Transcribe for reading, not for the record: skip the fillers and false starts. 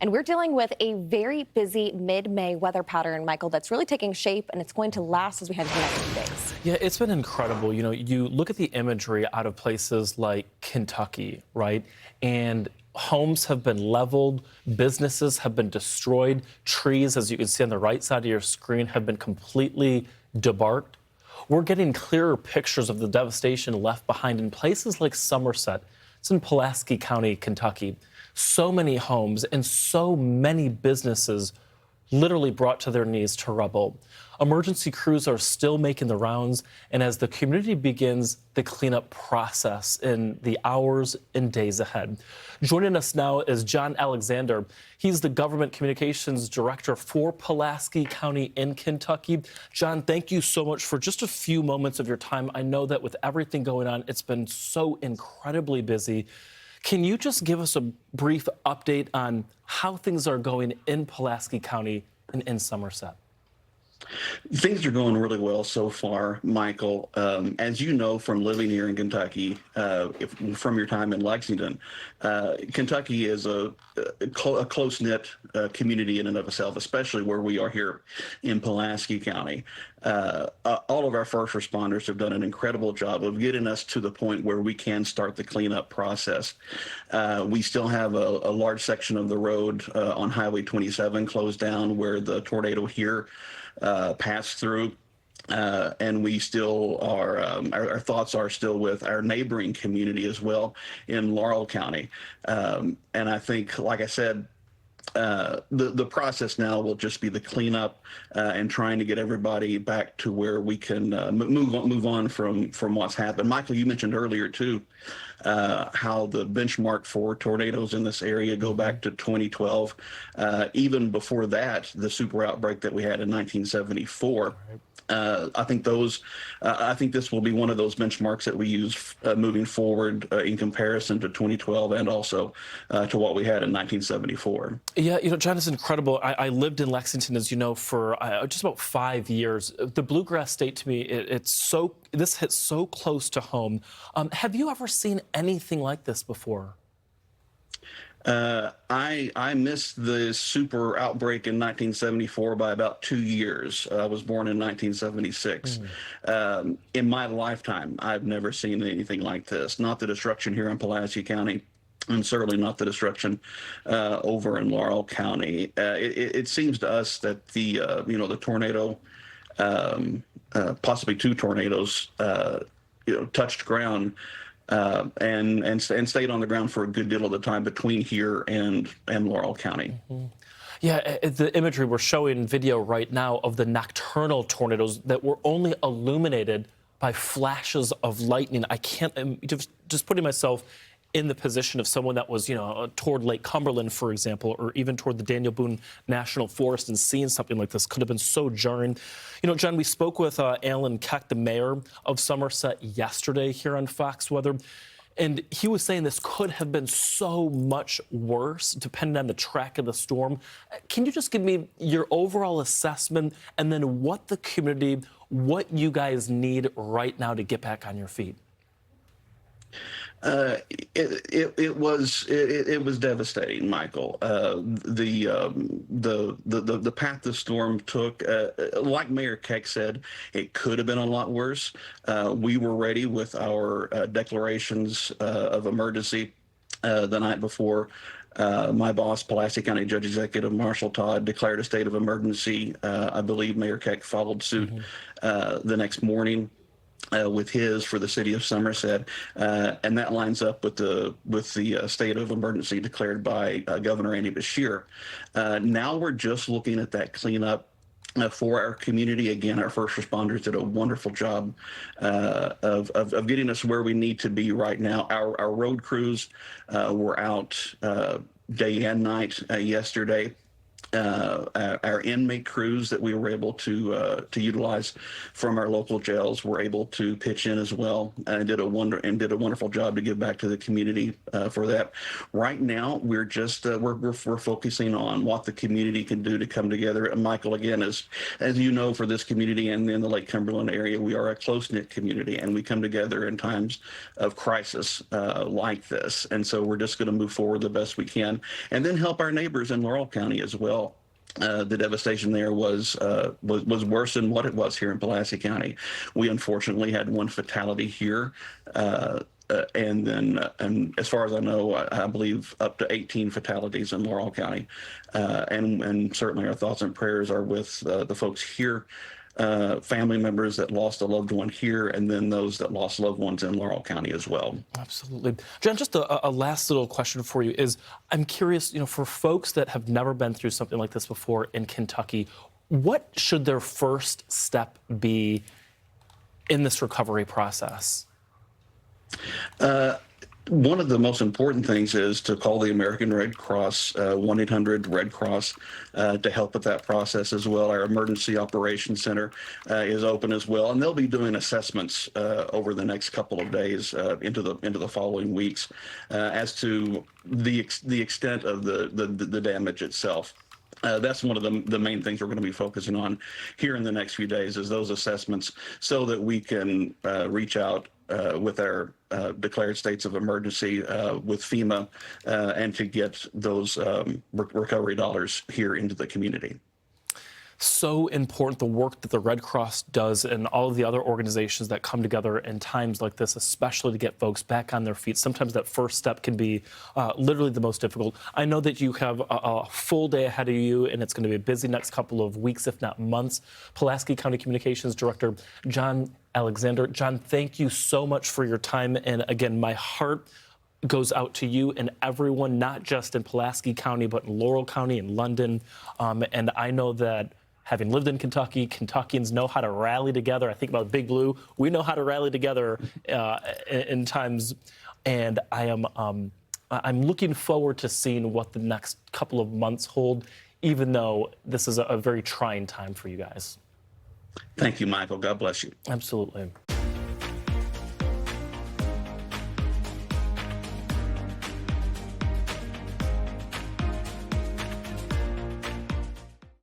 And we're dealing with a very busy mid-May weather pattern, Michael, that's really taking shape, and it's going to last as we head into the next few days. Yeah, it's been incredible. You know, you look at the imagery out of places like Kentucky, right? And homes have been leveled, businesses have been destroyed, trees, as you can see on the right side of your screen, have been completely debarked. We're getting clearer pictures of the devastation left behind in places like Somerset. It's in Pulaski County, Kentucky. So many homes and so many businesses literally brought to their knees to rubble. Emergency crews are still making the rounds, and as the community begins the cleanup process in the hours and days ahead. Joining us now is John Alexander. He's the Government Communications Director for Pulaski County in Kentucky. John, thank you so much for just a few moments of your time. I know that with everything going on, it's been so incredibly busy. Can you just give us a brief update on how things are going in Pulaski County and in Somerset? Things are going really well so far, Michael. As you know from living here in Kentucky, from your time in Lexington, Kentucky is a close-knit community in and of itself, especially where we are here in Pulaski County. All of our first responders have done an incredible job of getting us to the point where we can start the cleanup process. We still have a large section of the road on Highway 27 closed down where the tornado here passed through. And we still are, our thoughts are still with our neighboring community as well in Laurel County. And I think, like I said, the process now will just be the cleanup and trying to get everybody back to where we can move on from what's happened. Michael, you mentioned earlier too how the benchmark for tornadoes in this area go back to 2012. Even before that, the super outbreak that we had in 1974. I think I think this will be one of those benchmarks that we use moving forward in comparison to 2012 and also to what we had in 1974. Yeah, you know, John, it's incredible. I lived in Lexington, as you know, for just about 5 years. The Bluegrass State, to me, this hits so close to home. Have you ever seen anything like this before? I missed the super outbreak in 1974 by about 2 years. I was born in 1976. In my lifetime, I've never seen anything like this. Not the destruction here in Pulaski County, and certainly not the destruction over in Laurel County. It seems to us that the tornado, possibly two tornadoes, touched ground and stayed on the ground for a good deal of the time between here and Laurel County. Yeah, the imagery we're showing video right now of the nocturnal tornadoes that were only illuminated by flashes of lightning. I can't, just putting myself in the position of someone that was, toward Lake Cumberland, for example, or even toward the Daniel Boone National Forest, and seeing something like this could have been so jarring. You know, John, we spoke with Alan Keck, the mayor of Somerset, yesterday here on Fox Weather, and he was saying this could have been so much worse, depending on the track of the storm. Can you just give me your overall assessment, and then what what you guys need right now to get back on your feet? It was devastating, Michael. The path the storm took, like Mayor Keck said, it could have been a lot worse. We were ready with our declarations of emergency the night before. My boss, Pulaski County Judge Executive Marshall Todd, declared a state of emergency. I believe Mayor Keck followed suit the next morning. With his for the city of Somerset, and that lines up with the state of emergency declared by Governor Andy Beshear. Now we're just looking at that cleanup for our community. Again, our first responders did a wonderful job of getting us where we need to be right now. Our road crews were out day and night yesterday. our inmate crews that we were able to utilize from our local jails were able to pitch in as well, and did a wonderful job to give back to the community for that. Right now, we're just we're focusing on what the community can do to come together. And Michael, again, as you know, for this community and in the Lake Cumberland area, we are a close knit community, and we come together in times of crisis like this. And so we're just going to move forward the best we can, and then help our neighbors in Laurel County as well. The devastation there was worse than what it was here in Pulaski County. We unfortunately had one fatality here, and as far as I know, I believe up to 18 fatalities in Laurel County, and certainly our thoughts and prayers are with the folks here. Family members that lost a loved one here, and then those that lost loved ones in Laurel County as well. Absolutely. John, just a last little question for you is, I'm curious, for folks that have never been through something like this before in Kentucky, what should their first step be in this recovery process? One of the most important things is to call the American Red Cross, 1-800-RED Cross, to help with that process as well. Our Emergency Operations Center is open as well, and they'll be doing assessments over the next couple of days into the following weeks as to the extent of the damage itself. That's one of the main things we're going to be focusing on here in the next few days, is those assessments, so that we can reach out with our declared states of emergency with FEMA and to get those recovery dollars here into the community. So important, the work that the Red Cross does and all of the other organizations that come together in times like this, especially to get folks back on their feet. Sometimes that first step can be literally the most difficult. I know that you have a full day ahead of you, and it's going to be a busy next couple of weeks, if not months. Pulaski County Communications Director John Alexander. John, thank you so much for your time. And again, my heart goes out to you and everyone, not just in Pulaski County, but in Laurel County and London. And I know that, having lived in Kentucky, Kentuckians know how to rally together. I think about Big Blue. We know how to rally together in times, and I'm looking forward to seeing what the next couple of months hold, even though this is a very trying time for you guys. Thank you, Michael. God bless you. Absolutely.